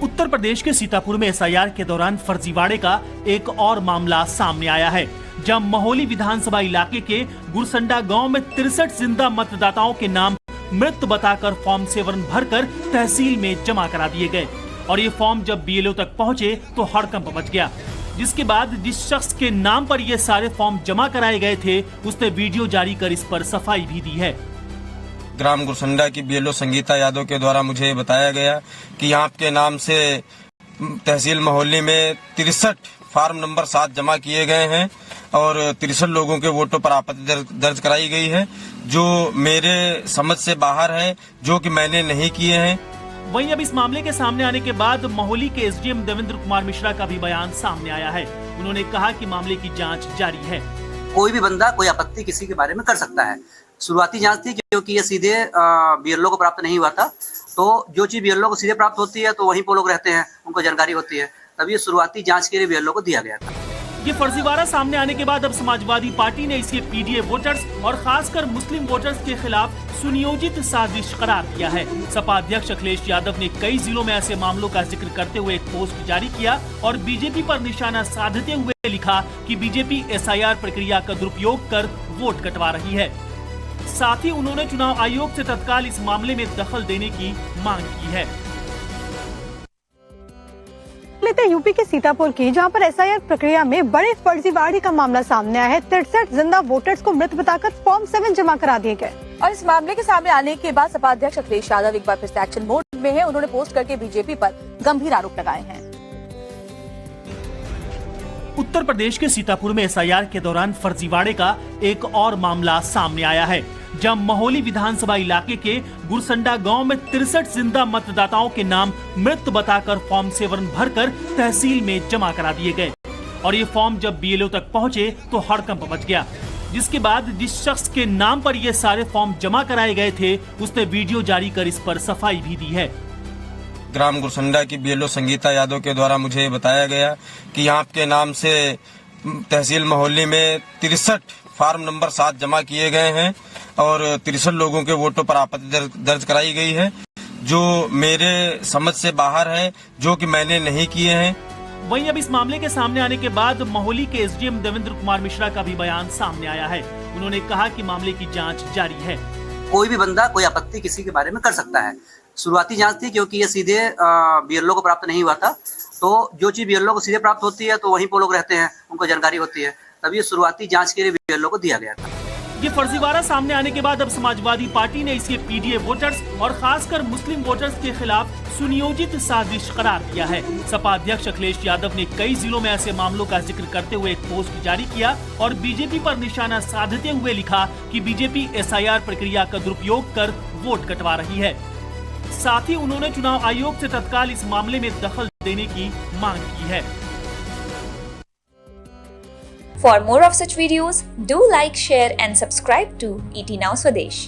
उत्तर प्रदेश के सीतापुर में एसआईआर के दौरान फर्जीवाड़े का एक और मामला सामने आया है, जब महोली विधानसभा इलाके के गुरसंडा गांव में 63 जिंदा मतदाताओं के नाम मृत बताकर फॉर्म 7 भरकर तहसील में जमा करा दिए गए और ये फॉर्म जब बीएलओ तक पहुंचे तो हड़कंप मच गया। जिसके बाद जिस शख्स के नाम पर ये सारे फॉर्म जमा कराए गए थे उसने वीडियो जारी कर इस पर सफाई भी दी है। ग्राम गुरसंडा की बीएलओ संगीता यादव के द्वारा मुझे बताया गया कि आपके नाम से तहसील महोली में 63 फार्म नंबर 7 जमा किए गए हैं और 63 लोगों के वोटों पर आपत्ति दर्ज कराई गई है, जो मेरे समझ से बाहर है, जो कि मैंने नहीं किए हैं। वहीं अब इस मामले के सामने आने के बाद महोली के एसडीएम देवेंद्र कुमार मिश्रा का भी बयान सामने आया है। उन्होंने कहा कि मामले की जांच जारी है। कोई भी बंदा कोई आपत्ति किसी के बारे में कर सकता है। शुरुआती जांच थी क्योंकि ये सीधे बीएलओ को प्राप्त नहीं हुआ था, तो जो चीज बीएलओ को सीधे प्राप्त होती है तो वहीं पर लोग रहते हैं, उनको जानकारी होती है, तभी ये शुरुआती जांच के लिए बीएलओ को दिया गया था। ये फर्जीवाड़ा सामने आने के बाद अब समाजवादी पार्टी ने इसे पीडीए वोटर्स और खासकर मुस्लिम वोटर्स के खिलाफ सुनियोजित साजिश करार दिया है। सपा अध्यक्ष अखिलेश यादव ने कई जिलों में ऐसे मामलों का जिक्र करते हुए एक पोस्ट जारी किया और बीजेपी पर निशाना साधते हुए लिखा कि बीजेपी एसआईआर प्रक्रिया का दुरुपयोग कर वोट कटवा रही है। साथ ही उन्होंने चुनाव आयोग से तत्काल इस मामले में दखल देने की मांग की है। लेते यूपी के सीतापुर की, जहां पर एसआईआर प्रक्रिया में बड़े फर्जीवाड़े का मामला सामने आया है। 63 जिंदा वोटर्स को मृत बताकर फॉर्म 7 जमा करा दिए गए और इस मामले के सामने आने के बाद सपा अध्यक्ष अखिलेश यादव एक बार फिर से एक्शन मोड में है। उन्होंने पोस्ट करके बीजेपी पर गंभीर आरोप लगाए हैं। उत्तर प्रदेश के सीतापुर में एसआईआर के दौरान फर्जीवाड़े का एक और मामला सामने आया है, जब महोली विधानसभा इलाके के गुरसंडा गांव में 63 जिंदा मतदाताओं के नाम मृत बताकर फॉर्म 7 भरकर तहसील में जमा करा दिए गए और ये फॉर्म जब बीएलओ तक पहुंचे तो हड़कंप मच गया। जिसके बाद जिस शख्स के नाम पर ये सारे फॉर्म जमा कराए गए थे उसने वीडियो जारी कर इस पर सफाई भी दी है। ग्राम गुरसंडा की बीएलओ संगीता यादव के द्वारा मुझे बताया गया कि आपके नाम से तहसील महोली में 63 फार्म नंबर 7 जमा किए गए हैं और 63 लोगों के वोटों पर आपत्ति दर्ज कराई गई है, जो मेरे समझ से बाहर है, जो कि मैंने नहीं किए हैं। वहीं अब इस मामले के सामने आने के बाद महोली के एसडीएम देवेंद्र कुमार मिश्रा का भी बयान सामने आया है। उन्होंने कहा कि मामले की जांच जारी है। कोई भी बंदा कोई आपत्ति किसी के बारे में कर सकता है। शुरुआती जांच थी क्योंकि ये सीधे बीएलओ को प्राप्त नहीं हुआ था, तो जो चीज बीएलओ को सीधे प्राप्त होती है तो वहीं पर लोग रहते हैं, उनको जानकारी होती है, तभी ये शुरुआती जांच के लिए बीएलओ को दिया गया था। ये फर्जीवाड़ा सामने आने के बाद अब समाजवादी पार्टी ने इसे पीडीए वोटर्स और खासकर मुस्लिम वोटर्स के खिलाफ सुनियोजित साजिश करार दिया है। सपा अध्यक्ष अखिलेश यादव ने कई जिलों में ऐसे मामलों का जिक्र करते हुए एक पोस्ट जारी किया और बीजेपी पर निशाना साधते हुए लिखा कि बीजेपी एसआईआर प्रक्रिया का दुरुपयोग कर वोट कटवा रही है। साथ ही उन्होंने चुनाव आयोग से तत्काल इस मामले में दखल देने की मांग की है। For more of such videos, do like, share and subscribe to ET Now Swadesh.